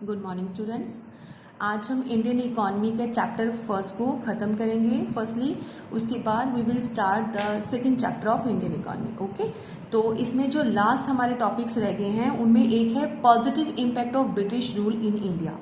Good morning students. आज हम Indian economy के चैप्टर फर्स्ट को ख़त्म करेंगे फर्स्टली, उसके बाद we will start the second chapter of Indian economy. Okay, तो इसमें जो लास्ट हमारे टॉपिक्स रह गए हैं उनमें एक है positive impact of British rule in India,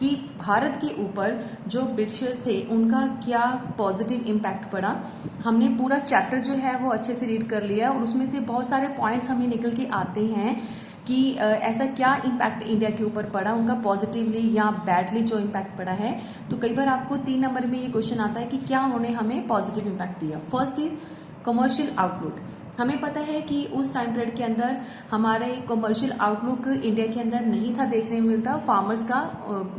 कि भारत के ऊपर जो ब्रिटिशर्स थे उनका क्या पॉजिटिव इम्पैक्ट पड़ा। हमने पूरा चैप्टर जो है वो अच्छे से रीड कर लिया और उसमें से बहुत सारे पॉइंट्स हमें निकल के आते हैं कि ऐसा क्या इम्पैक्ट इंडिया के ऊपर पड़ा, उनका पॉजिटिवली या बैडली जो इम्पैक्ट पड़ा है। तो कई बार आपको 3 नंबर में ये क्वेश्चन आता है कि क्या उन्होंने हमें पॉजिटिव इम्पैक्ट दिया। First is commercial outlook. हमें पता है कि उस टाइम पीरियड के अंदर हमारे कमर्शियल आउटलुक इंडिया के अंदर नहीं था देखने में मिलता। फार्मर्स का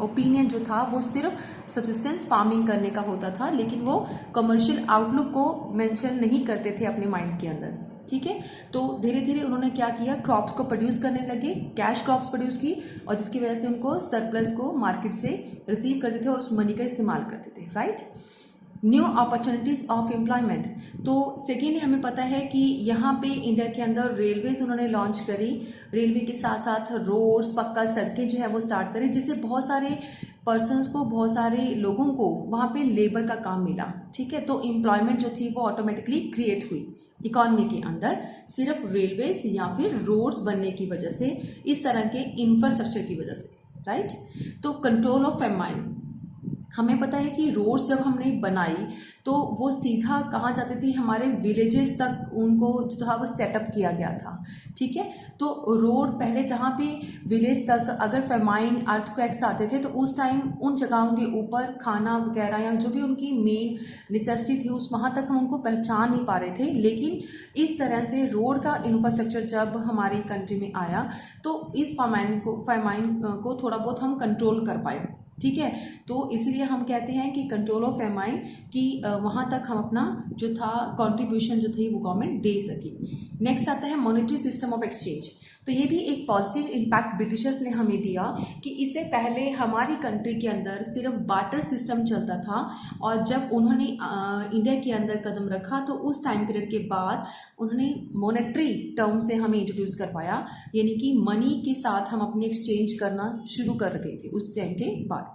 ओपिनियन जो था वो सिर्फ सब्सिस्टेंस फार्मिंग करने का होता था, लेकिन वो कमर्शियल आउटलुक को मेंशन नहीं करते थे अपने माइंड के अंदर। ठीक है, तो धीरे धीरे उन्होंने क्या किया, क्रॉप्स को प्रोड्यूस करने लगे, कैश क्रॉप्स प्रोड्यूस की, और जिसकी वजह से उनको सरप्लस को मार्केट से रिसीव करते थे और उस मनी का इस्तेमाल करते थे। Right, new opportunities of employment. तो सेकेंडली हमें पता है कि यहाँ पे इंडिया के अंदर रेलवेज उन्होंने लॉन्च करी, रेलवे के साथ साथ रोड्स, पक्का सड़कें जो है वो स्टार्ट करी, जिससे बहुत सारे पर्सन्स को, बहुत सारे लोगों को वहाँ पे लेबर का काम मिला। ठीक है, तो एम्प्लॉयमेंट जो थी वो ऑटोमेटिकली क्रिएट हुई इकॉनमी के अंदर, सिर्फ रेलवेज या फिर रोड्स बनने की वजह से, इस तरह के इंफ्रास्ट्रक्चर की वजह से। राइट, तो कंट्रोल ऑफ फेमाइन। हमें पता है कि रोड्स जब हमने बनाई तो वो सीधा कहाँ जाती थी, हमारे विलेजेस तक उनको जो था वो सेटअप किया गया था। ठीक है, तो रोड पहले जहाँ पे विलेज तक अगर फेमाइन अर्थक्वेक्स आते थे तो उस टाइम उन जगहों के ऊपर खाना वगैरह या जो भी उनकी मेन नेसेसिटी थी उस वहाँ तक हम उनको पहचान नहीं पा रहे थे। लेकिन इस तरह से रोड का इंफ्रास्ट्रक्चर जब हमारी कंट्री में आया तो इस फेमाइन को थोड़ा बहुत हम कंट्रोल कर पाए। ठीक है, तो इसीलिए हम कहते हैं कि कंट्रोल ऑफ फेमाइन, कि वहाँ तक हम अपना जो था कंट्रीब्यूशन जो थी वो गवर्नमेंट दे सकी। नेक्स्ट आता है मॉनेटरी सिस्टम ऑफ एक्सचेंज। तो ये भी एक पॉजिटिव इम्पैक्ट ब्रिटिशर्स ने हमें दिया कि इससे पहले हमारी कंट्री के अंदर सिर्फ बार्टर सिस्टम चलता था, और जब उन्होंने इंडिया के अंदर कदम रखा तो उस टाइम पीरियड के बाद उन्होंने मॉनेटरी टर्म से हमें इंट्रोड्यूस करवाया, यानी कि मनी के साथ हम अपने एक्सचेंज करना शुरू कर गए थे उस टाइम के बाद।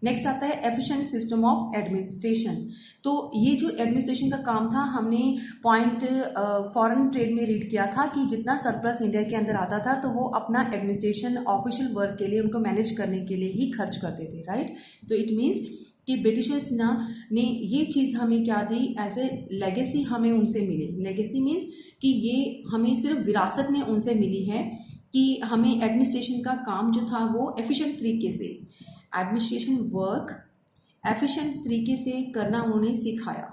नेक्स्ट आता है एफिशिएंट सिस्टम ऑफ एडमिनिस्ट्रेशन। तो ये जो एडमिनिस्ट्रेशन का काम था, हमने पॉइंट फॉरेन ट्रेड में रीड किया था कि जितना सरप्लस इंडिया के अंदर आता था तो वो अपना एडमिनिस्ट्रेशन ऑफिशियल वर्क के लिए, उनको मैनेज करने के लिए ही खर्च करते थे। राइट, तो इट मीन्स कि ब्रिटिशर्स ने ये चीज़ हमें क्या दी, एज ए लेगेसी हमें उनसे मिली। लेगेसी मीन्स कि ये हमें सिर्फ विरासत में उनसे मिली है कि हमें एडमिनिस्ट्रेशन का काम जो था वो एफिशिएंट तरीके से, एडमिनिस्ट्रेशन वर्क एफिशिएंट तरीके से करना उन्होंने सिखाया।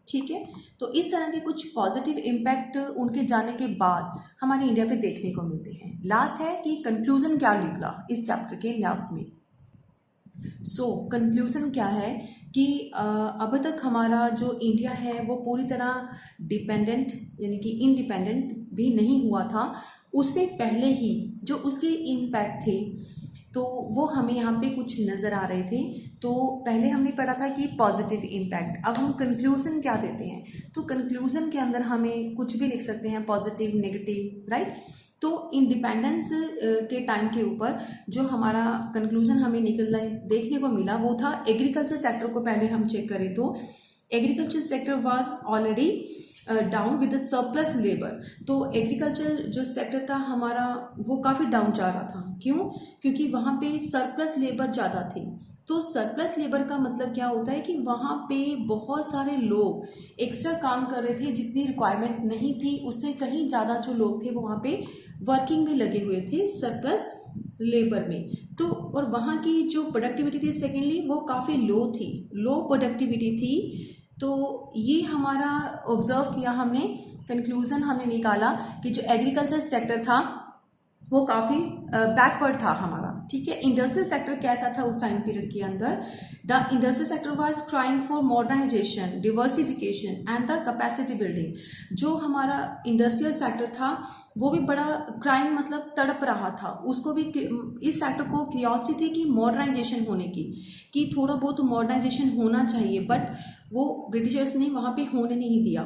ठीक है, तो इस तरह के कुछ पॉजिटिव इम्पैक्ट उनके जाने के बाद हमारे इंडिया पे देखने को मिलते हैं। लास्ट है कि कंक्लूजन क्या निकला इस चैप्टर के लास्ट में। कंक्लूजन क्या है कि अब तक हमारा जो इंडिया है वो पूरी तरह डिपेंडेंट यानी कि इंडिपेंडेंट भी नहीं हुआ था। उससे पहले ही जो उसके इम्पैक्ट थे तो वो हमें यहाँ पे कुछ नज़र आ रहे थे। तो पहले हमने पढ़ा था कि पॉजिटिव इम्पैक्ट, अब हम कंक्लूजन क्या देते हैं। तो कंक्लूजन के अंदर हमें कुछ भी लिख सकते हैं, पॉजिटिव, नेगेटिव। राइट, तो इंडिपेंडेंस के टाइम के ऊपर जो हमारा कंक्लूजन हमें निकलना देखने को मिला वो था एग्रीकल्चर सेक्टर को पहले हम चेक करें तो agriculture sector was already down with the surplus labour. तो एग्रीकल्चर जो सेक्टर था हमारा वो काफ़ी डाउन जा रहा था। क्यों? क्योंकि वहाँ पे सरप्लस लेबर ज़्यादा थी। तो सरप्लस लेबर का मतलब क्या होता है कि वहाँ पे बहुत सारे लोग एक्स्ट्रा काम कर रहे थे, जितनी रिक्वायरमेंट नहीं थी उससे कहीं ज़्यादा जो लोग थे वो वहाँ पे वर्किंग में लगे हुए थे सरप्लस लेबर में। तो और वहाँ की जो प्रोडक्टिविटी थी सेकेंडली वो काफ़ी लो थी, लो प्रोडक्टिविटी थी। तो ये हमारा ऑब्जर्व किया हमने, कंक्लूजन हमने निकाला कि जो एग्रीकल्चर सेक्टर था वो काफ़ी बैकवर्ड था हमारा। ठीक है, इंडस्ट्रियल सेक्टर कैसा था उस टाइम पीरियड के अंदर, the industrial sector was trying for modernisation, diversification and the capacity building. जो हमारा इंडस्ट्रियल सेक्टर था वो भी बड़ा क्राइम मतलब तड़प रहा था, उसको भी इस सेक्टर को क्यूरियोसिटी थी कि मॉडर्नाइजेशन होने की, कि थोड़ा बहुत मॉडर्नाइजेशन होना चाहिए, बट वो ब्रिटिशर्स ने वहाँ पे होने नहीं दिया।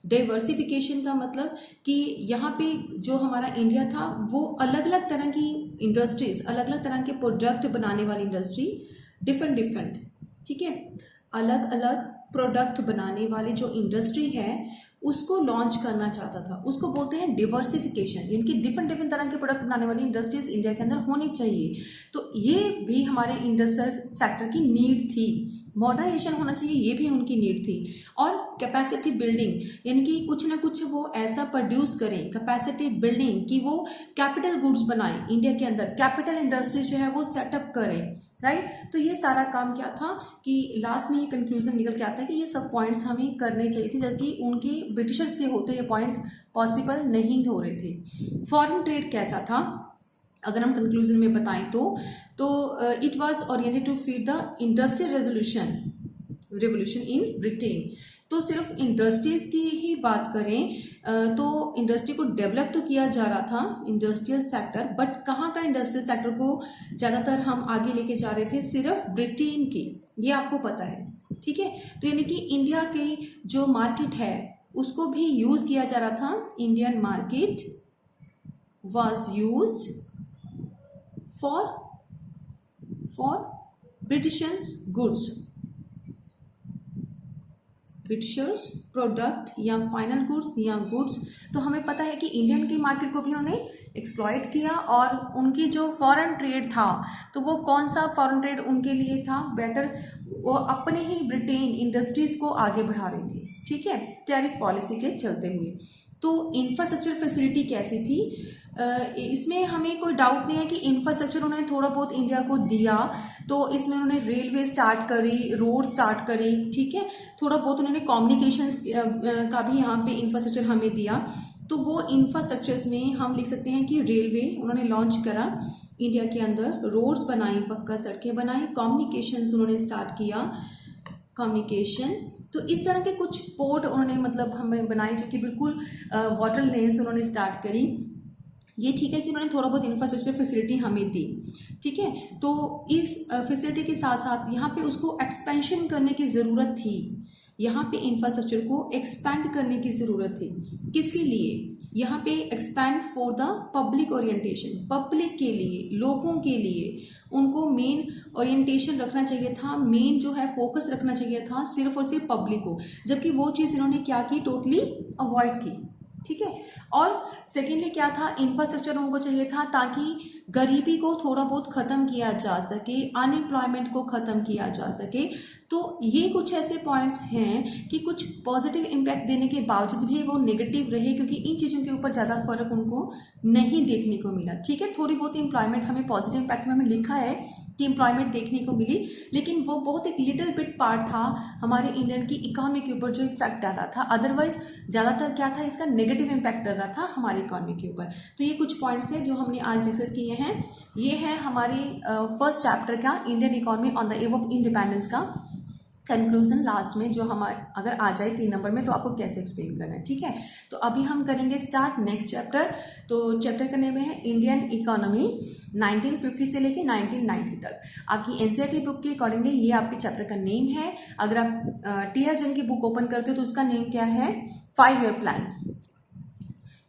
डाइवर्सिफिकेशन का मतलब कि यहाँ पे जो हमारा इंडिया था वो अलग अलग तरह की इंडस्ट्रीज, अलग अलग तरह के प्रोडक्ट बनाने वाली इंडस्ट्री, डिफरेंट, ठीक है, अलग अलग प्रोडक्ट बनाने वाली जो इंडस्ट्री है उसको लॉन्च करना चाहता था। उसको बोलते हैं डिवर्सिफिकेशन, यानी कि डिफरेंट तरह के प्रोडक्ट बनाने वाली इंडस्ट्रीज इंडिया के अंदर होनी चाहिए। तो ये भी हमारे इंडस्ट्रियल सेक्टर की नीड थी। मॉडर्नाइजेशन होना चाहिए, ये भी उनकी नीड थी। और कैपेसिटी बिल्डिंग, यानी कि कुछ ना कुछ वो ऐसा प्रोड्यूस करें, कैपेसिटी बिल्डिंग, कि वो कैपिटल गुड्स बनाएं इंडिया के अंदर, कैपिटल इंडस्ट्रीज जो है वो सेटअप करें, राइट। तो ये सारा काम क्या था कि लास्ट में ये कंक्लूजन निकल के आता है कि ये सब पॉइंट्स हमें करने चाहिए थे, जबकि उनके ब्रिटिशर्स के होते ये पॉइंट पॉसिबल नहीं हो रहे थे। फॉरेन ट्रेड कैसा था अगर हम कंक्लूजन में बताएं तो it was oriented to feed the industrial revolution in Britain. तो सिर्फ इंडस्ट्रीज की ही बात करें तो इंडस्ट्री को डेवलप तो किया जा रहा था, इंडस्ट्रियल सेक्टर, बट कहाँ का इंडस्ट्रियल सेक्टर को ज़्यादातर हम आगे लेके जा रहे थे, सिर्फ ब्रिटेन की, ये आपको पता है, ठीक है। तो यानी कि इंडिया की जो मार्केट है उसको भी यूज़ किया जा रहा था। Indian market was used for Britishers goods, Britishers product या फाइनल गुड्स या गुड्स। तो हमें पता है कि इंडियन की मार्केट को भी उन्होंने एक्सप्लॉइट किया, और उनकी जो फॉरेन ट्रेड था तो वो कौन सा फॉरेन ट्रेड उनके लिए था बेटर, वो अपने ही ब्रिटेन इंडस्ट्रीज को आगे बढ़ा रही थी, ठीक है, टैरिफ पॉलिसी के चलते हुए। तो इंफ्रास्ट्रक्चर फैसिलिटी कैसी थी, इसमें हमें कोई डाउट नहीं है कि इंफ्रास्ट्रक्चर उन्होंने थोड़ा बहुत इंडिया को दिया। तो इसमें उन्होंने रेलवे स्टार्ट करी, रोड स्टार्ट करी, ठीक है, थोड़ा बहुत उन्होंने कम्युनिकेशंस का भी यहाँ पे इंफ्रास्ट्रक्चर हमें दिया। तो वो इंफ्रास्ट्रक्चर्स में हम लिख सकते हैं कि रेलवे उन्होंने लॉन्च करा इंडिया के अंदर, रोड्स बनाई, पक्का सड़कें बनाई, कम्युनिकेशंस उन्होंने स्टार्ट किया, कम्युनिकेशन। तो इस तरह के कुछ पोर्ट उन्होंने मतलब हमें बनाए जो कि बिल्कुल वाटर लेन्स उन्होंने स्टार्ट करी। ये ठीक है कि उन्होंने थोड़ा बहुत इंफ्रास्ट्रक्चर फैसिलिटी हमें दी, ठीक है। तो इस फैसिलिटी के साथ साथ यहाँ पे उसको एक्सपेंशन करने की ज़रूरत थी, यहाँ पे इंफ्रास्ट्रक्चर को एक्सपैंड करने की ज़रूरत थी। किसके लिए? यहाँ पे expand for the public orientation, public के लिए, लोगों के लिए उनको मेन ओरिएंटेशन रखना चाहिए था, मेन जो है फोकस रखना चाहिए था सिर्फ और सिर्फ पब्लिक को, जबकि वो चीज़ इन्होंने क्या की, टोटली अवॉइड की, ठीक है। और सेकेंडली क्या था, इंफ्रास्ट्रक्चर उनको चाहिए था ताकि गरीबी को थोड़ा बहुत ख़त्म किया जा सके, अनएम्प्लॉयमेंट को ख़त्म किया जा सके। तो ये कुछ ऐसे पॉइंट्स हैं कि कुछ पॉजिटिव इम्पैक्ट देने के बावजूद भी वो नेगेटिव रहे, क्योंकि इन चीज़ों के ऊपर ज़्यादा फर्क उनको नहीं देखने को मिला, ठीक है। थोड़ी बहुत एम्प्लॉयमेंट हमें पॉजिटिव इम्पैक्ट में हमें लिखा है कि एम्प्लॉयमेंट देखने को मिली, लेकिन वो बहुत एक लिटिल बिट पार्ट था हमारे इंडियन की इकोनॉमी के ऊपर जो इफेक्ट डाल रहा था। अदरवाइज ज़्यादातर क्या था, इसका नेगेटिव इम्पैक्ट डाल रहा था हमारी इकोनॉमी के ऊपर। तो ये कुछ पॉइंट्स हैं जो हमने आज डिस्कस किए हैं। ये है हमारी फर्स्ट चैप्टर का, Indian economy on the above of independence का कंक्लूजन लास्ट में, जो हमारे अगर आ जाए 3 नंबर में तो आपको कैसे एक्सप्लेन करना है, ठीक है। तो अभी हम करेंगे स्टार्ट नेक्स्ट चैप्टर। तो चैप्टर का नेम है इंडियन इकोनॉमी 1950 से लेके 1990 तक। आपकी एनसीईआरटी बुक के अकॉर्डिंगली ये आपके चैप्टर का नेम है। अगर आप टी.आर. जैन की बुक ओपन करते हो तो उसका नेम क्या है, 5 ईयर प्लान्स।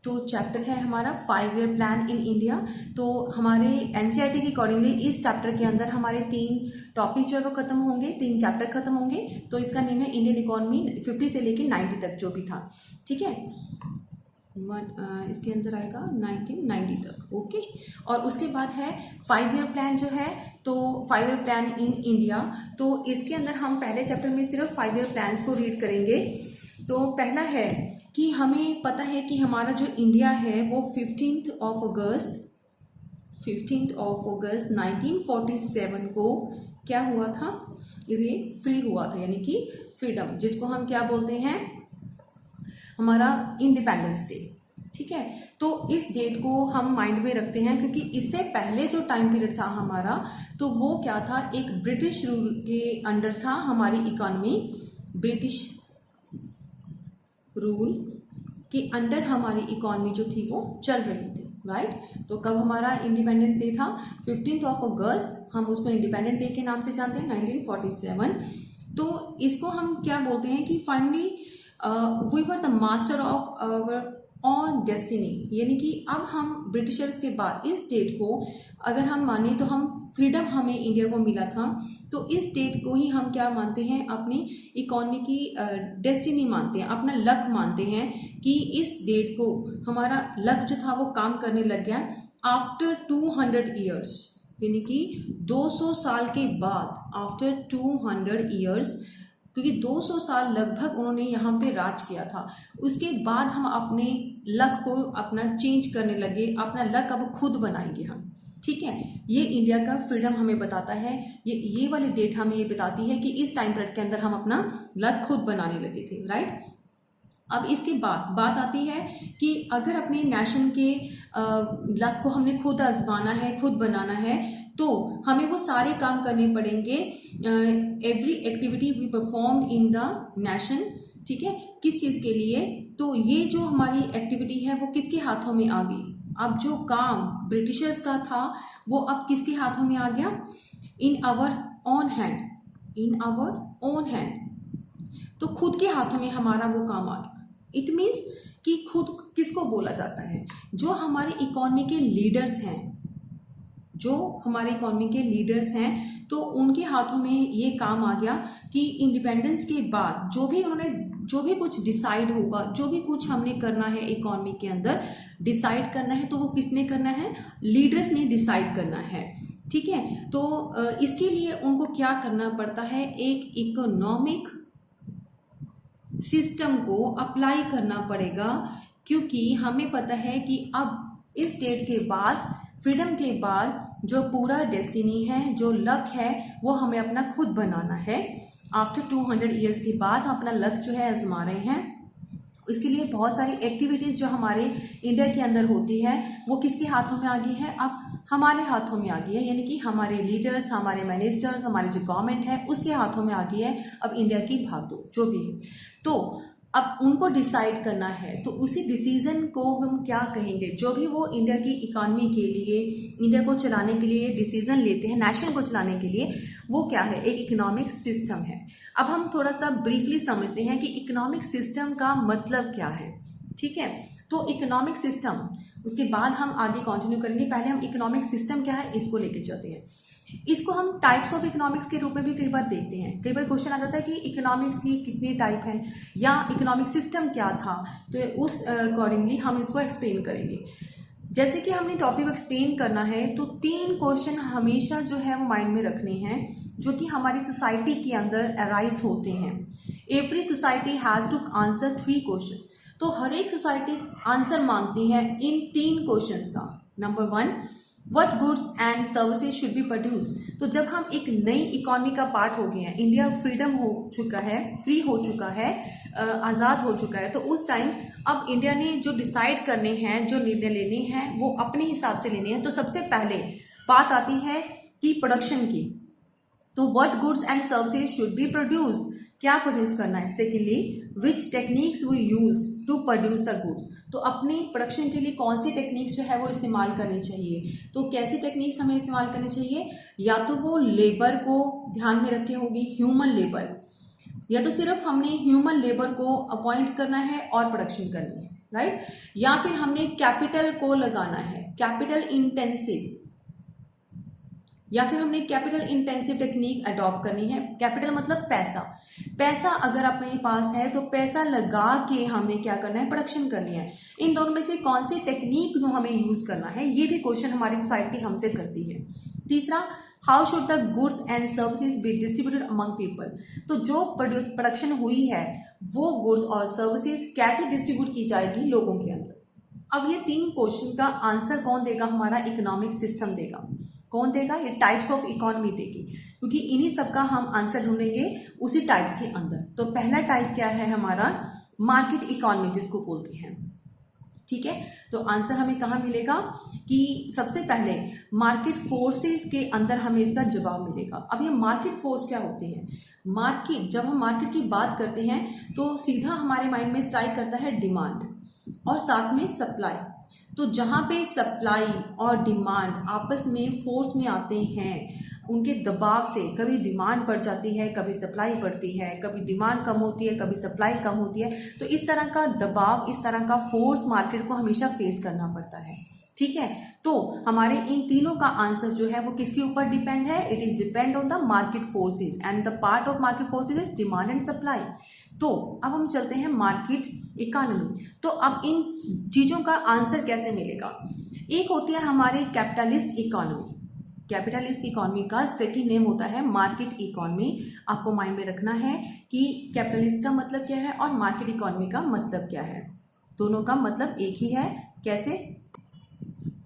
तो चैप्टर है हमारा 5 ईयर प्लान इन इंडिया। तो हमारे एनसीईआरटी के अकॉर्डिंगली इस चैप्टर के अंदर हमारे 3 टॉपिक जो है वो खत्म होंगे, 3 चैप्टर खत्म होंगे। तो इसका नेम है इंडियन इकोनॉमी 50 से लेके 90 तक जो भी था, ठीक है। इसके अंदर आएगा 1990 तक, ओके। और उसके बाद है 5 ईयर प्लान जो है, तो 5 ईयर प्लान इन इंडिया। तो इसके अंदर हम पहले चैप्टर में सिर्फ 5 ईयर प्लान्स को रीड करेंगे। तो पहला है कि हमें पता है कि हमारा जो इंडिया है वो 15 अगस्त 1947 को क्या हुआ था, ये फ्री हुआ था, यानी कि फ्रीडम, जिसको हम क्या बोलते हैं, हमारा इंडिपेंडेंस डे, ठीक है। तो इस डेट को हम माइंड में रखते हैं, क्योंकि इससे पहले जो टाइम पीरियड था हमारा, तो वो क्या था, एक ब्रिटिश रूल के अंडर था हमारी इकोनॉमी, ब्रिटिश रूल के अंडर हमारी इकोनॉमी जो थी वो चल रही थी, राइट। तो कब हमारा इंडिपेंडेंट डे था, 15 अगस्त, हम उसको इंडिपेंडेंट डे के नाम से जानते हैं, 1947। तो इसको हम क्या बोलते हैं कि finally we were the master of our own destiny, यानी कि अब हम ब्रिटिशर्स के बाद इस डेट को अगर हम माने तो हम फ्रीडम हमें इंडिया को मिला था, तो इस डेट को ही हम क्या मानते हैं, अपनी इकोनॉमी की डेस्टिनी मानते हैं, अपना लक मानते हैं कि इस डेट को हमारा लक जो था वो काम करने लग गया आफ्टर 200 ईयर्स, यानी कि 200 साल के बाद, आफ्टर 200 ईयर्स, क्योंकि 200 साल लगभग उन्होंने यहाँ पे राज किया था। उसके बाद हम अपने लक को अपना चेंज करने लगे, अपना लक अब खुद बनाएंगे हम, ठीक है। ये इंडिया का फ्रीडम हमें बताता है, ये वाली डेट हमें ये बताती है कि इस टाइम पीरियड के अंदर हम अपना लक खुद बनाने लगे थे, राइट। अब इसके बाद बात आती है कि अगर अपने नेशन के लक को हमने खुद आजमाना है, खुद बनाना है, तो हमें वो सारे काम करने पड़ेंगे, every activity we perform in the nation, ठीक है। किस चीज़ के लिए, तो ये जो हमारी एक्टिविटी है वो किसके हाथों में आ गई, अब जो काम ब्रिटिशर्स का था वो अब किसके हाथों में आ गया, in our own hand, in our own hand, तो खुद के हाथों में हमारा वो काम आ गया। इट मीन्स कि खुद किसको बोला जाता है, जो हमारे इकोनॉमी के लीडर्स हैं, जो हमारे इकोनॉमी के लीडर्स हैं, तो उनके हाथों में ये काम आ गया कि इंडिपेंडेंस के बाद जो भी कुछ डिसाइड होगा, जो भी कुछ हमने करना है इकोनॉमी के अंदर डिसाइड करना है, तो वो किसने करना है, लीडर्स ने डिसाइड करना है, ठीक है। तो इसके लिए उनको क्या करना पड़ता है, एक इकोनॉमिक सिस्टम को अप्लाई करना पड़ेगा, क्योंकि हमें पता है कि अब इस डेट के बाद, फ्रीडम के बाद, जो पूरा डेस्टिनी है, जो लक है, वो हमें अपना खुद बनाना है। आफ्टर 200 ईयर्स के बाद हम अपना लक जो है आजमा रहे हैं। इसके लिए बहुत सारी एक्टिविटीज़ जो हमारे इंडिया के अंदर होती है वो किसके हाथों में आ गई है, अब हमारे हाथों में आ गई है, यानी कि हमारे लीडर्स, हमारे मिनिस्टर्स, हमारी जो गवर्नमेंट है उसके हाथों में आ गई है अब इंडिया की भागदौड़ जो भी है। तो अब उनको डिसाइड करना है, तो उसी डिसीजन को हम क्या कहेंगे, जो भी वो इंडिया की इकॉनमी के लिए, इंडिया को चलाने के लिए डिसीजन लेते हैं, नेशन को चलाने के लिए, वो क्या है, एक इकोनॉमिक सिस्टम है। अब हम थोड़ा सा ब्रीफली समझते हैं कि इकोनॉमिक सिस्टम का मतलब क्या है, ठीक है। तो इकोनॉमिक सिस्टम, उसके बाद हम आगे कंटिन्यू करेंगे, पहले हम इकोनॉमिक सिस्टम क्या है इसको लेके चलते हैं। इसको हम टाइप्स ऑफ इकोनॉमिक्स के रूप में भी कई बार देखते हैं। कई बार क्वेश्चन आ जाता है कि इकोनॉमिक्स की कितनी टाइप है या इकोनॉमिक सिस्टम क्या था, तो उस अकॉर्डिंगली हम इसको एक्सप्लेन करेंगे। जैसे कि हमने टॉपिक को एक्सप्लेन करना है, तो 3 क्वेश्चन हमेशा जो है वो माइंड में रखने हैं, जो कि हमारी सोसाइटी के अंदर अराइज होते हैं। Every society has to answer 3 question, तो हर एक सोसाइटी आंसर मांगती है इन 3 क्वेश्चंस का। Number 1, what goods and services should be produce. तो जब हम एक नई इकोनॉमी का पार्ट हो गए हैं, इंडिया फ्रीडम हो चुका है, फ्री हो चुका है, आज़ाद हो चुका है, तो उस टाइम अब इंडिया ने जो डिसाइड करने हैं, जो निर्णय लेने हैं, वो अपने हिसाब से लेने हैं। तो सबसे पहले बात आती है कि प्रोडक्शन की, तो what goods and services should be produce, क्या प्रोड्यूस करना है। Secondly, which techniques we use to produce the goods, तो अपने प्रोडक्शन के लिए कौन सी टेक्निक्स जो है वो इस्तेमाल करनी चाहिए। तो कैसी टेक्निक्स हमें इस्तेमाल करनी चाहिए, या तो वो लेबर को ध्यान में रखे होगी, ह्यूमन लेबर, या तो सिर्फ हमने ह्यूमन लेबर को अपॉइंट करना है और प्रोडक्शन करनी है, राइट। या फिर हमने कैपिटल को लगाना है, कैपिटल इंटेंसिव, या फिर हमने कैपिटल इंटेंसिव टेक्निक अडॉप्ट करनी है। कैपिटल मतलब पैसा, पैसा अगर अपने पास है तो पैसा लगा के हमने क्या करना है, प्रोडक्शन करनी है। इन दोनों में से कौन सी टेक्निक जो हमें यूज करना है, ये भी क्वेश्चन हमारी सोसाइटी हमसे करती है। तीसरा, how should the goods and services be distributed among people, तो जो प्रोडक्शन हुई है वो गुड्स और सर्विसेज कैसे डिस्ट्रीब्यूट की जाएगी लोगों के अंदर। अब ये 3 क्वेश्चन का आंसर कौन देगा, हमारा इकोनॉमिक सिस्टम देगा। कौन देगा, ये टाइप्स ऑफ इकोनॉमी देगी, क्योंकि इन्हीं सब का हम आंसर ढूंढेंगे उसी टाइप्स के अंदर। तो पहला टाइप क्या है हमारा, मार्केट इकोनॉमी जिसको बोलते हैं, ठीक है। तो आंसर हमें कहाँ मिलेगा कि सबसे पहले मार्केट फोर्सेस के अंदर हमें इसका जवाब मिलेगा। अब ये मार्केट फोर्स क्या होते हैं, मार्केट, जब हम मार्केट की बात करते हैं तो सीधा हमारे माइंड में स्ट्राइक करता है डिमांड और साथ में सप्लाई। तो जहाँ पे सप्लाई और डिमांड आपस में फोर्स में आते हैं, उनके दबाव से कभी डिमांड बढ़ जाती है, कभी सप्लाई बढ़ती है, कभी डिमांड कम होती है, कभी सप्लाई कम होती है। तो इस तरह का दबाव, इस तरह का फोर्स मार्केट को हमेशा फेस करना पड़ता है। ठीक है, तो हमारे इन तीनों का आंसर जो है वो किसके ऊपर डिपेंड है? It is depend on the market forces and the part of market forces is demand and supply. तो अब हम चलते हैं मार्केट इकोनॉमी। तो अब इन चीजों का आंसर कैसे मिलेगा? एक होती है हमारी कैपिटलिस्ट इकोनॉमी। कैपिटलिस्ट इकोनॉमी का सेकेंड नेम होता है मार्केट इकोनॉमी। आपको माइंड में रखना है कि कैपिटलिस्ट का मतलब क्या है और मार्केट इकोनॉमी का मतलब क्या है। दोनों का मतलब एक ही है। कैसे?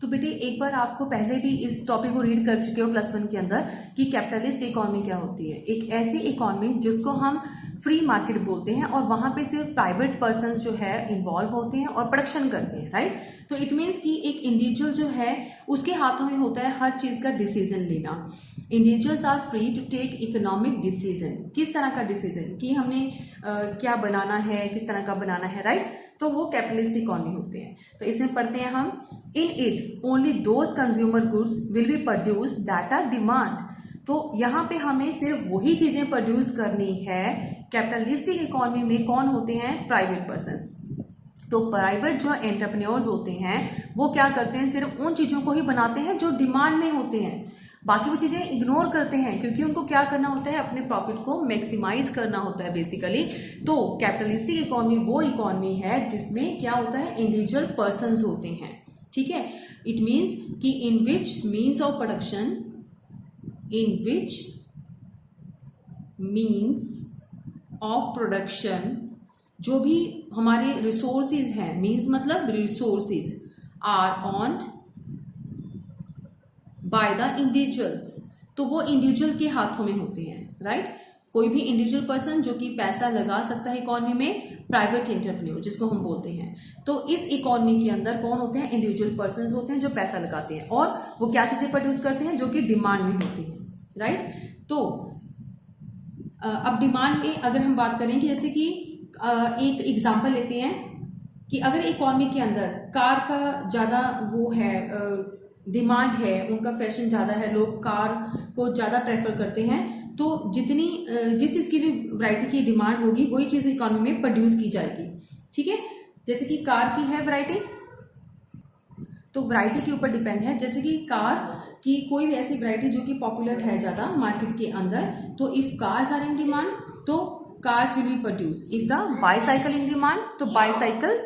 तो बेटे एक बार आपको पहले भी इस टॉपिक को रीड कर चुके हो +1 के अंदर कि कैपिटलिस्ट इकोनॉमी क्या होती है। एक ऐसी इकोनॉमी जिसको हम फ्री मार्केट बोलते हैं और वहां पे सिर्फ प्राइवेट पर्सन जो है इन्वॉल्व होते हैं और प्रोडक्शन करते हैं, राइट। तो इट मीन्स कि एक इंडिविजुअल जो है उसके हाथों में होता है हर चीज का डिसीजन लेना। Individuals are free to take economic decision. किस तरह का डिसीजन कि हमने क्या बनाना है, किस तरह का बनाना है, राइट। तो वो कैपिटलिस्ट इकोनॉमी होते हैं। तो इसमें पढ़ते हैं हम, in it only those consumer goods will be produce that are demand. तो यहाँ पे हमें सिर्फ वही चीजें प्रोड्यूस करनी है। कैपिटलिस्टिक इकोनॉमी में कौन होते हैं? Private persons. तो प्राइवेट जो एंटरप्रेन्योर्स होते हैं वो क्या करते हैं? सिर्फ उन चीजों को ही बनाते हैं जो डिमांड में होते हैं, बाकी वो चीजें इग्नोर करते हैं क्योंकि उनको क्या करना होता है? अपने प्रॉफिट को मैक्सिमाइज करना होता है बेसिकली। तो कैपिटलिस्टिक इकोनॉमी वो इकोनॉमी है जिसमें क्या होता है? इंडिविजुअल पर्सन्स होते हैं। ठीक है, इट मीन्स कि in which means of production, in which means of production, जो भी हमारे रिसोर्सेज हैं, मीन्स मतलब resources, are owned by the individuals. तो वो इंडिविजुअल के हाथों में होते हैं, राइट। कोई भी इंडिविजुअल पर्सन जो कि पैसा लगा सकता है इकोनॉमी में, प्राइवेट एंटरप्रेन्योर जिसको हम बोलते हैं। तो इस इकोनॉमी के अंदर कौन होते हैं? इंडिविजुअल पर्सन होते हैं जो पैसा लगाते हैं और वो क्या चीजें प्रोड्यूस करते हैं? जो कि डिमांड में होती है, राइट। तो अब डिमांड में अगर हम बात करें कि जैसे कि एक एग्जाम्पल लेते हैं कि अगर इकोनॉमी के अंदर कार का ज्यादा वो है, डिमांड है, उनका फैशन ज्यादा है, लोग कार को ज्यादा प्रेफर करते हैं, तो जितनी जिस चीज की भी वैरायटी की डिमांड होगी वही चीज इकोनॉमी में प्रोड्यूस की जाएगी। ठीक है, जैसे कि कार की है वैरायटी, तो वैरायटी के ऊपर डिपेंड है। जैसे कि कार की कोई भी ऐसी वैरायटी जो कि पॉपुलर है ज्यादा मार्केट के अंदर, तो if cars are in demand तो cars will be produce. If the bicycle in demand तो bicycle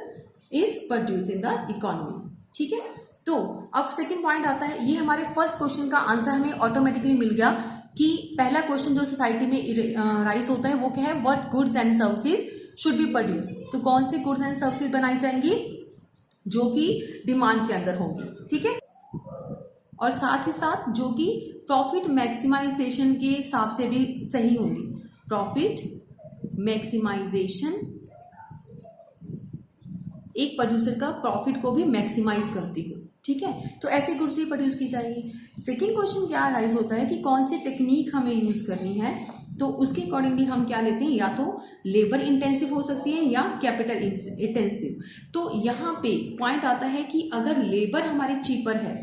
is produce in the economy. ठीक है, तो अब सेकंड पॉइंट आता है, ये हमारे फर्स्ट क्वेश्चन का आंसर हमें ऑटोमेटिकली मिल गया कि पहला क्वेश्चन जो सोसाइटी में राइज होता है वो क्या है? What goods and services should be produce. तो कौन सी गुड्स एंड सर्विसेज बनाई जाएंगी? जो कि डिमांड के अंदर होंगी। ठीक है, और साथ ही साथ जो कि प्रॉफिट मैक्सिमाइजेशन के हिसाब से भी सही होंगी। प्रॉफिट मैक्सिमाइजेशन एक प्रोड्यूसर का प्रॉफिट को भी मैक्सिमाइज करती हो। ठीक है, तो ऐसी गुड्स ही प्रोड्यूस की जाएगी। सेकंड क्वेश्चन क्या राइज होता है कि कौन सी टेक्निक हमें यूज करनी है, तो उसके अकॉर्डिंगली हम क्या लेते हैं? या तो लेबर इंटेंसिव हो सकती है या कैपिटल इंटेंसिव। तो यहाँ पे पॉइंट आता है कि अगर लेबर हमारी चीपर है,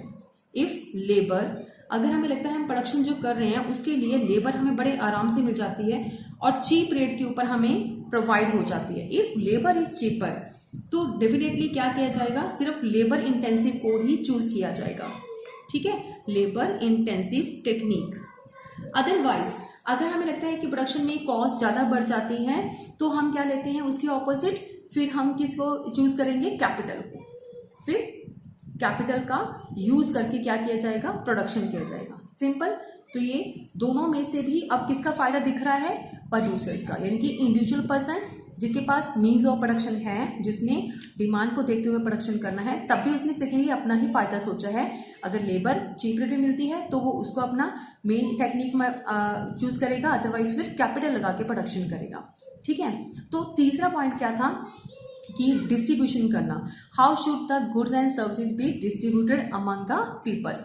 इफ लेबर, अगर हमें लगता है हम प्रोडक्शन जो कर रहे हैं उसके लिए लेबर हमें बड़े आराम से मिल जाती है और चीप रेट के ऊपर हमें प्रोवाइड हो जाती है, इफ लेबर इज चीपर, तो डेफिनेटली क्या किया जाएगा? सिर्फ लेबर इंटेंसिव को ही चूज किया जाएगा। ठीक है, लेबर इंटेंसिव टेक्निक। अदरवाइज अगर हमें लगता है कि प्रोडक्शन में कॉस्ट ज्यादा बढ़ जाती है तो हम क्या लेते हैं? उसके ऑपोजिट, फिर हम किसको चूज करेंगे? कैपिटल को। फिर कैपिटल का यूज करके क्या किया जाएगा? प्रोडक्शन किया जाएगा। सिंपल। तो ये दोनों में से भी अब किसका फायदा दिख रहा है? प्रोड्यूसर्स का, यानी कि इंडिविजुअल पर्सन जिसके पास मीन्स ऑफ प्रोडक्शन है, जिसने डिमांड को देखते हुए प्रोडक्शन करना है, तब भी उसने सेकेंडली अपना ही फायदा सोचा है। अगर लेबर चीप रेट में मिलती है तो वो उसको अपना मेन टेक्निक में चूज करेगा, अदरवाइज फिर कैपिटल लगा के प्रोडक्शन करेगा। ठीक है, तो तीसरा पॉइंट क्या था कि डिस्ट्रीब्यूशन करना। How should the goods and services be distributed among the people.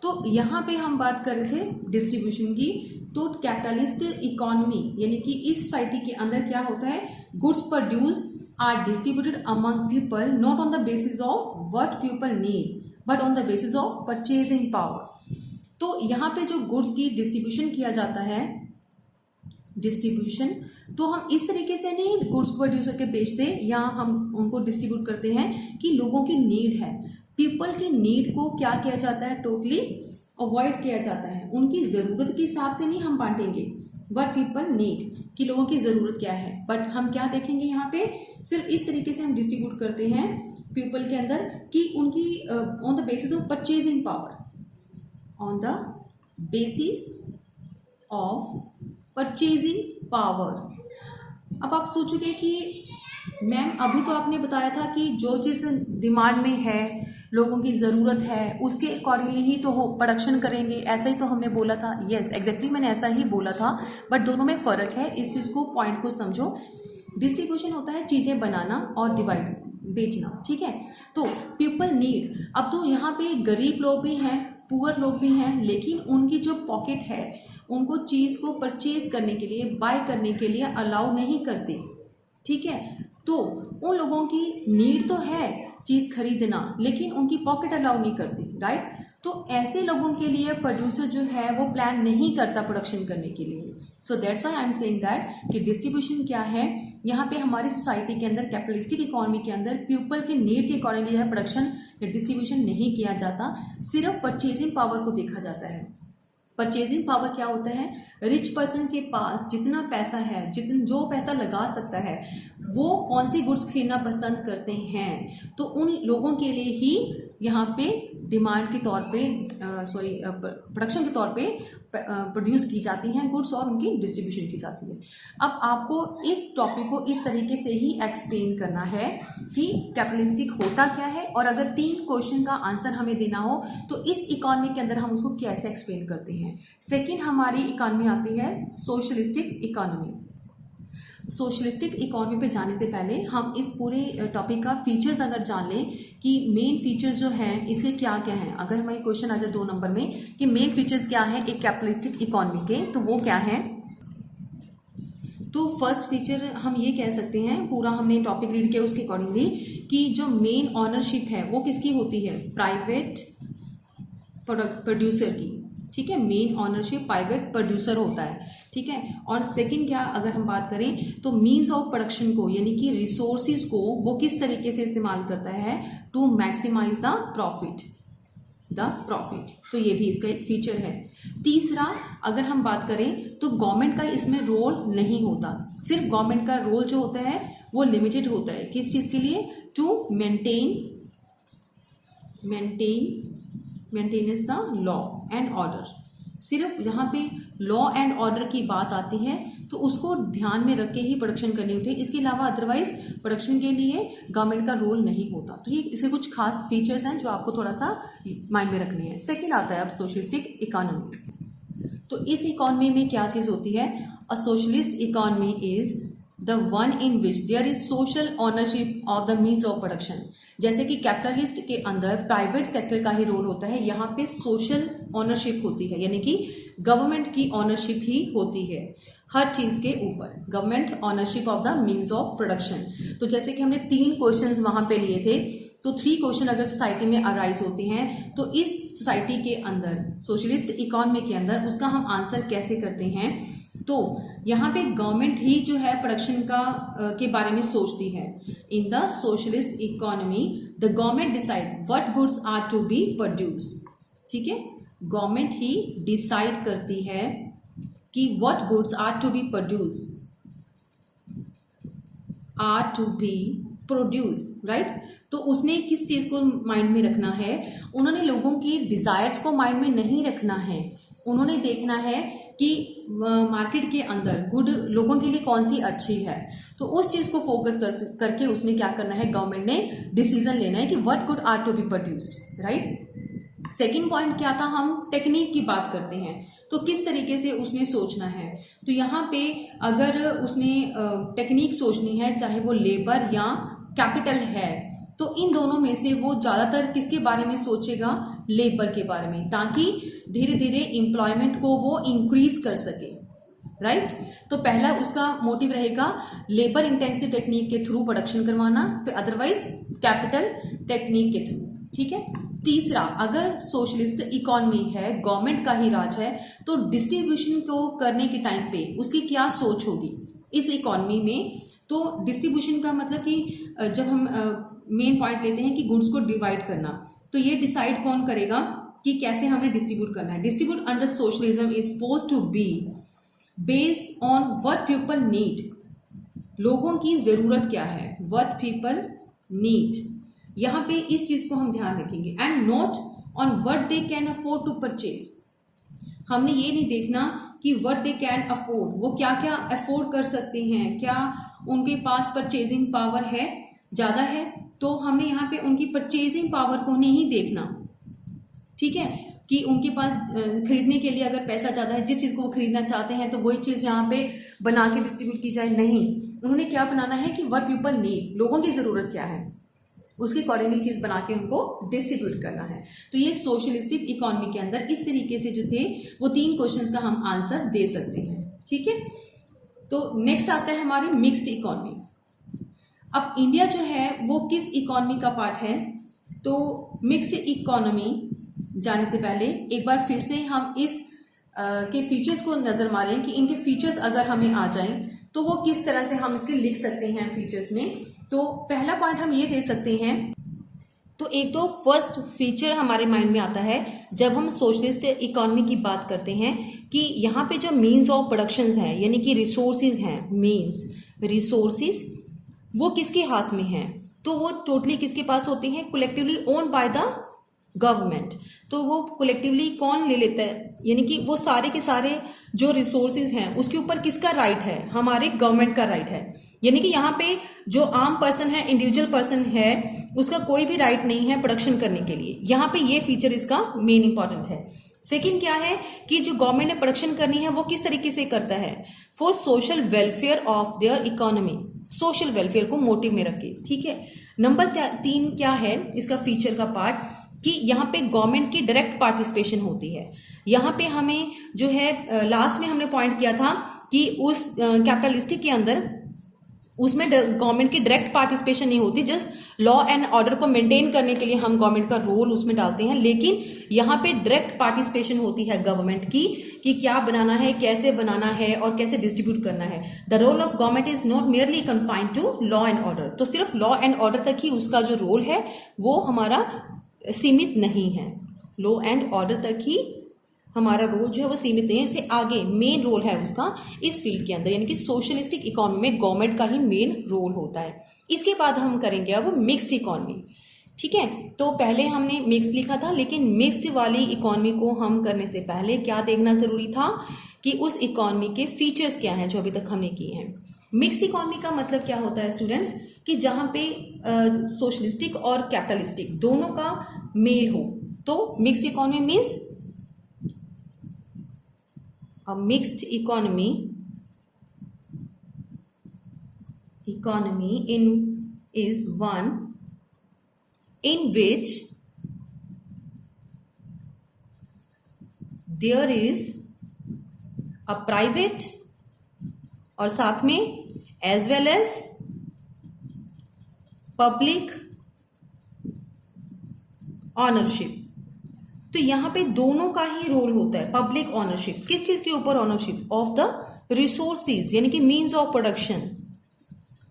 तो यहाँ पे हम बात कर रहे थे डिस्ट्रीब्यूशन की। तो कैपिटलिस्ट इकोनॉमी यानी कि इस सोसाइटी के अंदर क्या होता है? Goods produce are distributed among people not on the basis of what people need but on the basis of purchasing power. तो यहाँ पे जो गुड्स की डिस्ट्रीब्यूशन किया जाता है, डिस्ट्रीब्यूशन, तो हम इस तरीके से नहीं गुड्स को प्रोड्यूस करके बेचते या हम उनको डिस्ट्रीब्यूट करते हैं कि लोगों की नीड है, पीपल की नीड को क्या किया जाता है, टोटली अवॉइड किया जाता है। उनकी ज़रूरत के हिसाब से नहीं हम बांटेंगे, व्हाट पीपल नीड, कि लोगों की ज़रूरत क्या है, बट हम क्या देखेंगे यहाँ पे, सिर्फ इस तरीके से हम डिस्ट्रीब्यूट करते हैं पीपल के अंदर कि उनकी on the basis of purchasing power, on the basis of purchasing power. अब आप सोचोगे कि मैम अभी तो आपने बताया था कि जो चीज़ डिमांड में है, लोगों की ज़रूरत है, उसके अकॉर्डिंगली ही तो हो प्रोडक्शन करेंगे, ऐसा ही तो हमने बोला था। यस एग्जैक्टली मैंने ऐसा ही बोला था, बट दोनों में फ़र्क है, इस चीज़ को पॉइंट को समझो। डिस्ट्रीब्यूशन होता है चीज़ें बनाना और डिवाइड बेचना, ठीक है। तो पीपल नीड, अब तो यहाँ पे गरीब लोग भी हैं, पुअर लोग भी हैं, लेकिन उनकी जो पॉकेट है उनको चीज़ को परचेज करने के लिए, बाय करने के लिए अलाउ नहीं करती, ठीक है। तो उन लोगों की नीड तो है चीज़ खरीदना, लेकिन उनकी पॉकेट अलाउ नहीं करती, राइट। तो ऐसे लोगों के लिए प्रोड्यूसर जो है वो प्लान नहीं करता प्रोडक्शन करने के लिए। So that's why I am saying that कि डिस्ट्रीब्यूशन क्या है, यहाँ पे हमारी सोसाइटी के अंदर, कैपिटलिस्टिक इकोनॉमी के अंदर पीपल के नीड के अकॉर्डिंगली यह प्रोडक्शन या डिस्ट्रीब्यूशन नहीं किया जाता, सिर्फ परचेजिंग पावर को देखा जाता है। परचेजिंग पावर क्या होता है, रिच पर्सन के पास जितना पैसा है, जो पैसा लगा सकता है, वो कौन सी गुड्स खरीदना पसंद करते हैं, तो उन लोगों के लिए ही यहाँ पे डिमांड के तौर पे प्रोडक्शन के तौर पे प्रोड्यूस की जाती हैं गुड्स और उनकी डिस्ट्रीब्यूशन की जाती है। अब आपको इस टॉपिक को इस तरीके से ही एक्सप्लेन करना है कि कैपिटलिस्टिक होता क्या है, और अगर 3 क्वेश्चन का आंसर हमें देना हो तो इस इकोनॉमी के अंदर हम उसको कैसे एक्सप्लेन करते हैं। सेकेंड हमारी इकोनॉमी आती है सोशलिस्टिक इकोनॉमी। सोशलिस्टिक इकोनॉमी पे जाने से पहले हम इस पूरे टॉपिक का फीचर्स अगर जान लें कि मेन फीचर्स जो हैं इसके क्या क्या हैं। अगर हमारी क्वेश्चन आ जाए 2 नंबर में कि मेन फीचर्स क्या हैं एक कैपिटलिस्टिक इकोनॉमी के, तो वो क्या है। तो फर्स्ट फीचर हम ये कह सकते हैं, पूरा हमने टॉपिक रीड किया उसके अकॉर्डिंगली, कि जो मेन ऑनरशिप है वो किसकी होती है, प्राइवेट प्रोड्यूसर की, ठीक है। मेन ऑनरशिप प्राइवेट प्रोड्यूसर होता है, ठीक है। और सेकंड क्या, अगर हम बात करें तो मीन्स ऑफ प्रोडक्शन को, यानी कि रिसोर्सिस को वो किस तरीके से इस्तेमाल करता है, टू मैक्सिमाइज द प्रॉफिट, तो ये भी इसका एक फीचर है। तीसरा अगर हम बात करें तो गवर्नमेंट का इसमें रोल नहीं होता, सिर्फ गवर्नमेंट का रोल जो होता है वो लिमिटेड होता है, किस चीज़ के लिए, to maintenance the law and order. सिर्फ जहाँ पे लॉ एंड ऑर्डर की बात आती है तो उसको ध्यान में रख के ही प्रोडक्शन करनी होती है, इसके अलावा अदरवाइज प्रोडक्शन के लिए गवर्नमेंट का रोल नहीं होता। तो ये इसके कुछ खास फीचर्स हैं जो आपको थोड़ा सा माइंड में रखनी है। सेकेंड आता है अब सोशलिस्टिक इकोनॉमी। तो इस इकोनॉमी में क्या चीज़ होती है, a socialist economy is the one in which there is social ownership of the means of production. जैसे कि कैपिटलिस्ट के अंदर प्राइवेट सेक्टर का ही रोल होता है, यहाँ पे सोशल ऑनरशिप होती है, यानी कि गवर्नमेंट की ऑनरशिप ही होती है हर चीज़ के ऊपर, government ownership of the means of production. तो जैसे कि हमने 3 क्वेश्चंस वहाँ पे लिए थे, तो 3 क्वेश्चन अगर सोसाइटी में अराइज होते हैं तो इस सोसाइटी के अंदर, सोशलिस्ट इकोनॉमी के अंदर, उसका हम आंसर कैसे करते हैं। तो यहाँ पे गवर्नमेंट ही जो है प्रोडक्शन का के बारे में सोचती है। In the socialist economy the government decide what goods are to be produced, ठीक है। गवर्नमेंट ही डिसाइड करती है कि what goods are to be produced, right. तो उसने किस चीज़ को माइंड में रखना है, उन्होंने लोगों की डिज़ायर्स को माइंड में नहीं रखना है, उन्होंने देखना है कि मार्केट के अंदर गुड लोगों के लिए कौन सी अच्छी है। तो उस चीज़ को फोकस करके उसने क्या करना है, गवर्नमेंट ने डिसीजन लेना है कि what good are to be produced, right. Second point क्या था, हम टेक्निक की बात करते हैं, तो किस तरीके से उसने सोचना है। तो यहाँ पे अगर उसने टेक्निक सोचनी है, चाहे वो लेबर या कैपिटल है, तो इन दोनों में से वो ज़्यादातर किसके बारे में सोचेगा, लेबर के बारे में, ताकि धीरे धीरे एम्प्लॉयमेंट को वो इंक्रीज कर सके, राइट। तो पहला उसका मोटिव रहेगा लेबर इंटेंसिव टेक्निक के थ्रू प्रोडक्शन करवाना, फिर अदरवाइज कैपिटल टेक्निक के थ्रू, ठीक है। तीसरा, अगर सोशलिस्ट इकोनॉमी है, गवर्नमेंट का ही राज है, तो डिस्ट्रीब्यूशन को करने के टाइम पे उसकी क्या सोच होगी इस इकोनॉमी में। तो डिस्ट्रीब्यूशन का मतलब कि जब हम मेन पॉइंट लेते हैं कि गुड्स को डिवाइड करना, तो ये डिसाइड कौन करेगा कि कैसे हमें डिस्ट्रीब्यूट करना है। Distribute under socialism is supposed to be based on what people need, लोगों की जरूरत क्या है, व्हाट पीपल नीड, यहां पे इस चीज को हम ध्यान रखेंगे, and not on what they can afford to purchase. हमने ये नहीं देखना कि व्हाट दे कैन अफोर्ड, वो क्या क्या अफोर्ड कर सकते हैं, क्या उनके पास परचेजिंग पावर है, ज्यादा है, तो हमने यहाँ पे उनकी परचेजिंग पावर को नहीं देखना, ठीक है, कि उनके पास खरीदने के लिए अगर पैसा ज्यादा है, जिस चीज को वो खरीदना चाहते हैं तो वही चीज यहाँ पे बना के डिस्ट्रीब्यूट की जाए, नहीं, उन्होंने क्या बनाना है कि व्हाट पीपल नीड, लोगों की जरूरत क्या है, उसकी अकॉर्डिंगली चीज बना के उनको डिस्ट्रीब्यूट करना है। तो ये सोशलिस्टिक इकोनॉमी के अंदर इस तरीके से जो थे वो 3 क्वेश्चंस का हम आंसर दे सकते हैं, ठीक है। तो नेक्स्ट आता है हमारी मिक्स्ड इकोनॉमी। अब इंडिया जो है वो किस इकोनॉमी का पार्ट है, तो मिक्स्ड इकोनॉमी जाने से पहले एक बार फिर से हम इस के फीचर्स को नजर मारें कि इनके फीचर्स अगर हमें आ जाएं तो वो किस तरह से हम इसके लिख सकते हैं फीचर्स में। तो पहला पॉइंट हम ये दे सकते हैं, तो एक तो फर्स्ट फीचर हमारे माइंड में आता है जब हम सोशलिस्ट इकोनॉमी की बात करते हैं कि यहाँ पे जो मीन्स ऑफ प्रोडक्शन है, यानी कि रिसोर्सेज हैं, मीन्स रिसोर्सेज वो किसके हाथ में हैं, तो वो टोटली किसके पास होते हैं, collectively own by the government. तो वो कलेक्टिवली कौन ले लेता है, यानी कि वो सारे के सारे जो रिसोर्सेज हैं उसके ऊपर किसका राइट है, हमारे गवर्नमेंट का राइट है। यानी कि यहाँ पे जो आम पर्सन है, इंडिविजुअल पर्सन है, उसका कोई भी राइट नहीं है प्रोडक्शन करने के लिए। यहाँ पे ये फीचर इसका मेन इंपॉर्टेंट है। सेकंड क्या है कि जो गवर्नमेंट ने प्रोडक्शन करनी है वो किस तरीके से करता है, for social welfare of their economy, social welfare को मोटिव में रखे, ठीक है। नंबर 3 क्या है इसका फीचर का पार्ट, कि यहाँ पे गवर्नमेंट की डायरेक्ट पार्टिसिपेशन होती है। यहाँ पे हमें जो है लास्ट में हमने पॉइंट किया था कि उस कैपिटलिस्टिक के अंदर उसमें गवर्नमेंट की डायरेक्ट पार्टिसिपेशन नहीं होती, जस्ट लॉ एंड ऑर्डर को मेंटेन करने के लिए हम गवर्नमेंट का रोल उसमें डालते हैं। लेकिन यहाँ पे डायरेक्ट पार्टिसिपेशन होती है गवर्नमेंट की कि क्या बनाना है, कैसे बनाना है और कैसे डिस्ट्रीब्यूट करना है। The role of government is not merely confined to law and order, तो सिर्फ लॉ एंड ऑर्डर तक ही उसका जो रोल है वो हमारा सीमित नहीं है, लॉ एंड ऑर्डर तक ही हमारा रोल जो है वो सीमित नहीं है, इससे आगे मेन रोल है उसका इस फील्ड के अंदर, यानी कि सोशलिस्टिक इकोनॉमी में गवर्नमेंट का ही मेन रोल होता है। इसके बाद हम करेंगे अब मिक्स्ड इकोनॉमी, ठीक है। तो पहले हमने मिक्स्ड लिखा था, लेकिन मिक्स्ड वाली इकोनॉमी को हम करने से पहले क्या देखना जरूरी था कि उस इकोनॉमी के फीचर्स क्या हैं जो अभी तक हमने किए हैं। मिक्स्ड इकोनॉमी का मतलब क्या होता है स्टूडेंट्स, कि जहां पे सोशलिस्टिक और कैपिटलिस्टिक दोनों का मेल हो, तो mixed economy means a mixed economy is one in which there is a private और साथ में as well as public ownership। तो यहाँ पे दोनों का ही रोल होता है। पब्लिक ऑनरशिप, किस चीज के ऊपर ऑनरशिप, ऑफ द रिसोर्सेज, यानी कि मीन्स ऑफ प्रोडक्शन।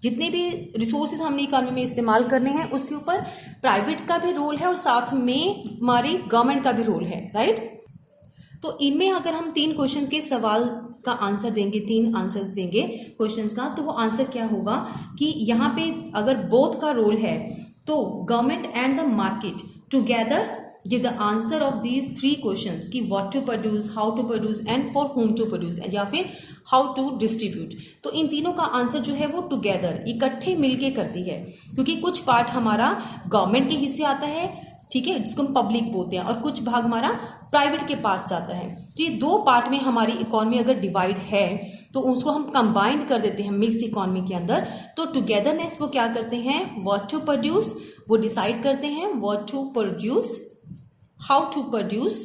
जितने भी रिसोर्सेज हमने इकोनॉमी में इस्तेमाल करने हैं उसके ऊपर प्राइवेट का भी रोल है और साथ में हमारी गवर्नमेंट का भी रोल है, राइट। तो इनमें अगर हम 3 क्वेश्चन के सवाल का आंसर देंगे, 3 आंसर्स देंगे क्वेश्चंस का, तो वो आंसर क्या होगा कि यहाँ पे अगर बोथ का रोल है तो government and the market together give the answer of these 3 questions कि what to produce, how to produce and for whom to produce, या फिर how to distribute। तो इन तीनों का आंसर जो है वो टुगेदर, इकट्ठे मिलके करती है, क्योंकि कुछ पार्ट हमारा गवर्नमेंट के हिस्से आता है, ठीक है, जिसको हम पब्लिक बोलते हैं, और कुछ भाग हमारा प्राइवेट के पास जाता है। तो ये 2 पार्ट में हमारी इकोनॉमी अगर डिवाइड है तो उसको हम कंबाइंड कर देते हैं मिक्स्ड इकोनॉमी के अंदर। तो टुगेदरनेस वो क्या करते हैं, व्हाट टू प्रोड्यूस, वो डिसाइड करते हैं what to produce, how to produce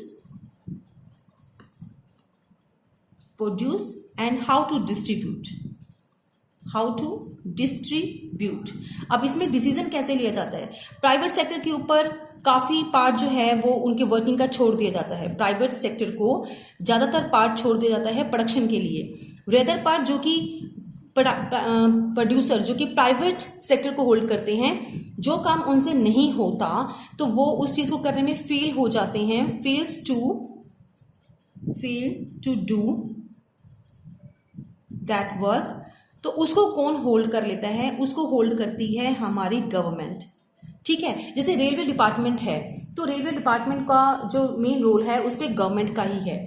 and how to distribute, अब इसमें डिसीजन कैसे लिया जाता है, प्राइवेट सेक्टर के ऊपर काफ़ी पार्ट जो है वो उनके वर्किंग का छोड़ दिया जाता है, प्राइवेट सेक्टर को ज़्यादातर पार्ट छोड़ दिया जाता है प्रोडक्शन के लिए। रेदर पार्ट जो कि प्रोड्यूसर जो कि प्राइवेट सेक्टर को होल्ड करते हैं, जो काम उनसे नहीं होता तो वो उस चीज़ को करने में फेल हो जाते हैं, fail to do that work. तो उसको कौन होल्ड कर लेता है? उसको होल्ड करती है हमारी गवर्नमेंट। ठीक है, जैसे रेलवे डिपार्टमेंट है तो रेलवे डिपार्टमेंट का जो मेन रोल है उस पर गवर्नमेंट का ही है।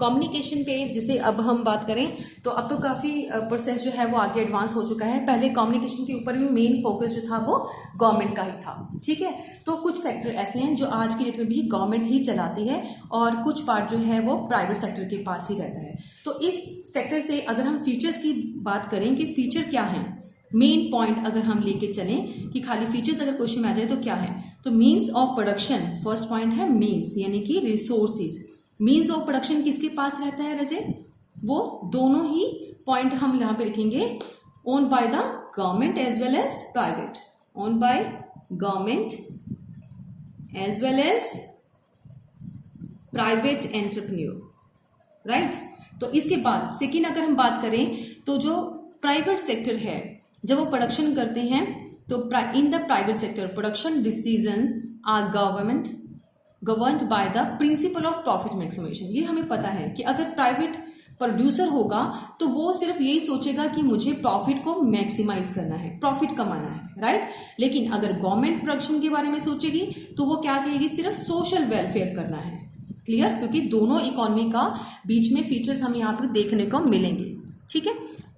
कम्युनिकेशन पे जैसे अब हम बात करें तो अब तो काफ़ी प्रोसेस जो है वो आगे एडवांस हो चुका है। पहले कम्युनिकेशन के ऊपर भी मेन फोकस जो था वो गवर्नमेंट का ही था। ठीक है, तो कुछ सेक्टर ऐसे हैं जो आज की डेट में भी गवर्नमेंट ही चलाती है और कुछ पार्ट जो है वो प्राइवेट सेक्टर के पास ही रहता है। तो इस सेक्टर से अगर हम फीचर्स की बात करें कि फीचर क्या है, मेन पॉइंट अगर हम लेके चलें कि खाली फीचर्स अगर क्वेश्चन में आ जाए तो क्या है, तो means of production first point है, मीन्स यानी कि रिसोर्सेज। मीन्स ऑफ प्रोडक्शन किसके पास रहता है रजय? वो दोनों ही पॉइंट हम यहां पे लिखेंगे, own by the government as well as private, own by government as well as private entrepreneur, right. तो इसके बाद सेकेंड अगर हम बात करें तो जो प्राइवेट सेक्टर है जब वो प्रोडक्शन करते हैं तो in the private sector production decisions are governed by the principle of profit maximisation. ये हमें पता है कि अगर प्राइवेट प्रोड्यूसर होगा तो वो सिर्फ यही सोचेगा कि मुझे प्रॉफिट को मैक्सिमाइज करना है, प्रॉफिट कमाना है, राइट। लेकिन अगर गवर्नमेंट प्रोडक्शन के बारे में सोचेगी तो वो क्या कहेगी? सिर्फ सोशल वेलफेयर करना है। क्लियर? क्योंकि दोनों इकोनॉमी का बीच में फीचर्स हमें यहाँ पर देखने को मिलेंगे। ठीक है,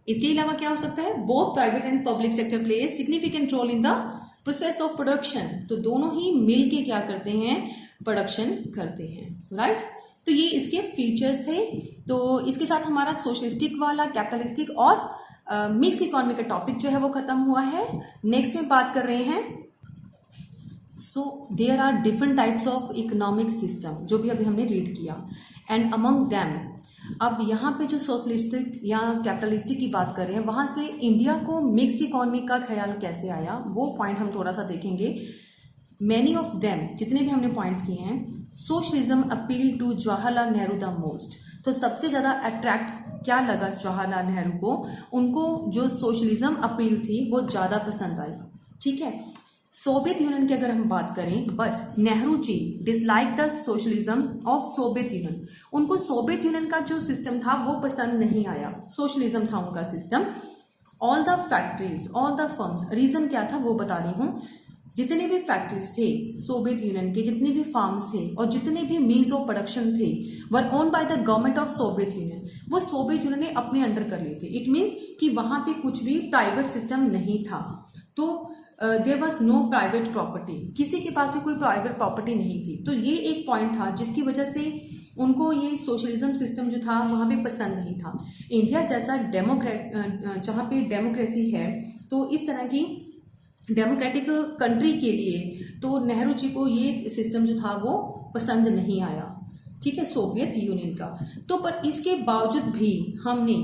इसके अलावा क्या हो सकता है? Both private and public sector play a significant role in the process of production. तो दोनों ही मिलके क्या करते हैं? प्रोडक्शन करते हैं, राइट। तो ये इसके फीचर्स थे। तो इसके साथ हमारा सोशलिस्टिक वाला, कैपिटलिस्टिक और मिक्स इकोनॉमी का टॉपिक जो है वो खत्म हुआ है। नेक्स्ट में बात कर रहे हैं, so there are different types of economic system, जो भी अभी हमने रीड किया, एंड अमंग दैम अब यहाँ पे जो सोशलिस्टिक या कैपिटलिस्टिक की बात कर रहे हैं वहाँ से इंडिया को मिक्स्ड इकोनॉमी का ख्याल कैसे आया वो पॉइंट हम थोड़ा सा देखेंगे। मैनी ऑफ देम, जितने भी हमने पॉइंट्स किए हैं, socialism appeal to Jawaharlal Nehru the most. तो सबसे ज़्यादा अट्रैक्ट क्या लगा जवाहरलाल नेहरू को? उनको जो सोशलिज्म अपील थी वो ज़्यादा पसंद आई। ठीक है, सोवियत यूनियन की अगर हम बात करें, but Nehru ji dislike the socialism of Soviet Union. उनको सोवियत यूनियन का जो सिस्टम था वो पसंद नहीं आया, सोशलिज्म था उनका system. All the factories, all the firms, reason क्या था वो बता रही हूँ। जितने भी फैक्ट्रीज थे सोवियत यूनियन के, जितने भी फार्म्स थे और जितने भी means of production they were own by the government of Soviet Union. वो सोवियत यूनियन ने अपने अंडर कर लिए थे। इट मीन्स कि वहां पे कुछ भी प्राइवेट सिस्टम नहीं था। तो there was no private property, किसी के पास भी कोई प्राइवेट प्रॉपर्टी नहीं थी। तो ये एक पॉइंट था जिसकी वजह से उनको ये सोशलिज्म सिस्टम जो था वहाँ पे पसंद नहीं था। इंडिया जैसा जहाँ पे डेमोक्रेसी है, तो इस तरह की डेमोक्रेटिक कंट्री के लिए तो नेहरू जी को ये सिस्टम जो था वो पसंद नहीं आया। ठीक है, सोवियत यूनियन का। तो पर इसके बावजूद भी हमने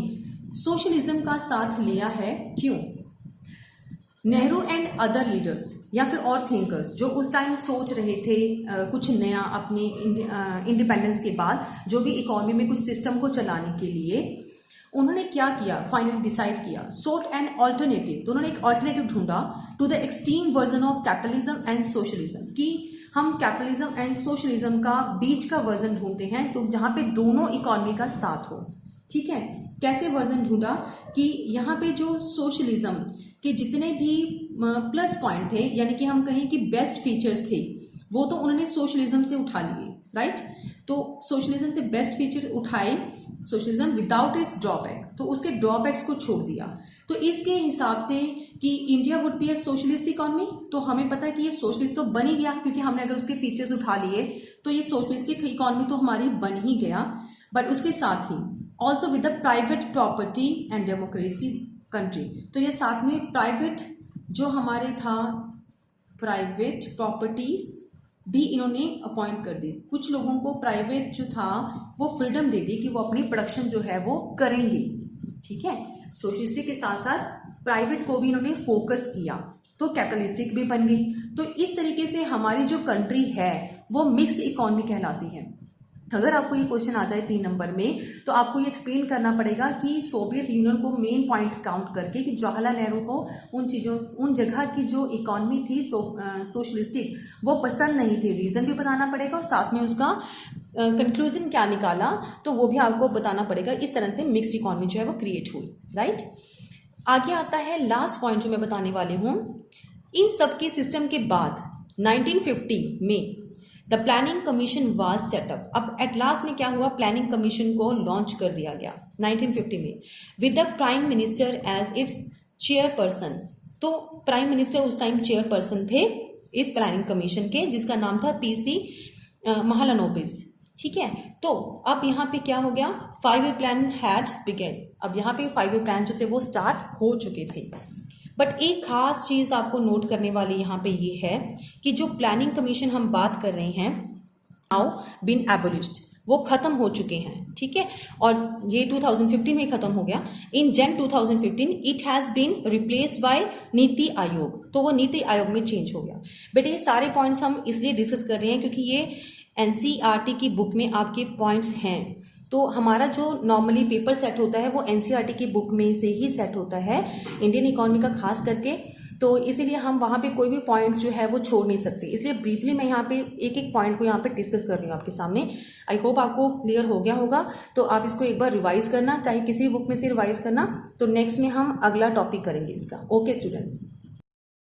सोशलिज्म का साथ लिया है। क्यों? नेहरू एंड अदर लीडर्स या फिर और थिंकर्स जो उस टाइम सोच रहे थे कुछ नया अपने इंडिपेंडेंस के बाद, जो भी इकोनॉमी में कुछ सिस्टम को चलाने के लिए, उन्होंने क्या किया? फाइनली डिसाइड किया, सोट एन ऑल्टरनेटिव। तो उन्होंने एक ऑल्टरनेटिव ढूंढा to the extreme version of capitalism and socialism, कि हम कैपिटलिज्म एंड सोशलिज्म का बीच का वर्जन ढूंढते हैं, तो जहां पे दोनों इकोनॉमी का साथ हो। ठीक है, कैसे वर्जन ढूंढा? कि यहाँ पे जो सोशलिज्म के जितने भी प्लस पॉइंट थे, यानी कि हम कहें कि बेस्ट फीचर्स थे, वो तो उन्होंने सोशलिज्म से उठा लिए, राइट। तो सोशलिज्म से बेस्ट फीचर उठाए, सोशलिज्म विदाउट इट्स ड्रॉबैक, तो उसके ड्रॉबैक्स को छोड़ दिया। तो इसके हिसाब से कि India would be A socialist economy, तो हमें पता है कि ये सोशलिस्ट तो बन ही गया, क्योंकि हमने अगर उसके फीचर्स उठा लिए तो ये सोशलिस्टिक इकोनॉमी तो हमारी बन ही गया। बट उसके साथ he also with the private property and democracy country, तो ये साथ में प्राइवेट जो हमारे था, प्राइवेट प्रॉपर्टीज भी इन्होंने अपॉइंट कर दी। कुछ लोगों को प्राइवेट जो था वो फ्रीडम दे दी कि वो अपनी प्रोडक्शन जो है वो करेंगे। ठीक है, सोशलिस्टिक के साथ साथ प्राइवेट को भी इन्होंने फोकस किया। तो कैपिटलिस्टिक भी बन गई। तो इस तरीके से हमारी जो कंट्री है वो मिक्स्ड इकोनॉमी कहलाती है। अगर आपको ये क्वेश्चन आ जाए 3 नंबर में, तो आपको ये एक्सप्लेन करना पड़ेगा कि सोवियत यूनियन को मेन पॉइंट काउंट करके कि जवाहरलाल नेहरू को उन जगह की जो इकोनॉमी थी सोशलिस्टिक वो पसंद नहीं थी, रीज़न भी बताना पड़ेगा और साथ में उसका कंक्लूजन क्या निकाला तो वो भी आपको बताना पड़ेगा। इस तरह से मिक्स्ड इकोनॉमी जो है वो क्रिएट हुई, राइट। आगे आता है लास्ट पॉइंट जो मैं बताने वाली हूँ। इन सब के सिस्टम के बाद 1950 में the planning commission was setup. अब एट लास्ट में क्या हुआ, प्लानिंग कमीशन को लॉन्च कर दिया गया 1950 में with the prime minister as its chairperson. तो प्राइम मिनिस्टर उस टाइम चेयरपर्सन थे इस प्लानिंग कमीशन के, जिसका नाम था पीसी महालनोबिस, ठीक है। तो अब यहाँ पे क्या हो गया, 5 ईयर प्लान हैड बिगन। अब यहाँ पे 5 ईयर प्लान जो थे वो स्टार्ट हो चुके थे। बट एक खास चीज़ आपको नोट करने वाली यहाँ पे ये है कि जो प्लानिंग कमीशन हम बात कर रहे हैं नाउ बीन एबोलिश्ड, वो खत्म हो चुके हैं, ठीक है। और ये 2015 में खत्म हो गया। In Jan 2015 it has been replaced by NITI Aayog, तो वो नीति आयोग में चेंज हो गया। बेटे ये सारे पॉइंट्स हम इसलिए डिस्कस कर रहे हैं क्योंकि ये एनसीईआरटी की बुक में आपके पॉइंट्स हैं। तो हमारा जो नॉर्मली पेपर सेट होता है वो एनसीईआरटी की बुक में से ही सेट होता है, इंडियन इकोनॉमी का खास करके। तो इसीलिए हम वहाँ पे कोई भी पॉइंट जो है वो छोड़ नहीं सकते, इसलिए ब्रीफली मैं यहाँ पे एक एक पॉइंट को यहाँ पे डिस्कस कर रही हूँ आपके सामने। आई होप आपको क्लियर हो गया होगा। तो आप इसको एक बार रिवाइज करना, चाहे किसी भी बुक में से रिवाइज करना। तो नेक्स्ट में हम अगला टॉपिक करेंगे इसका। Okay students.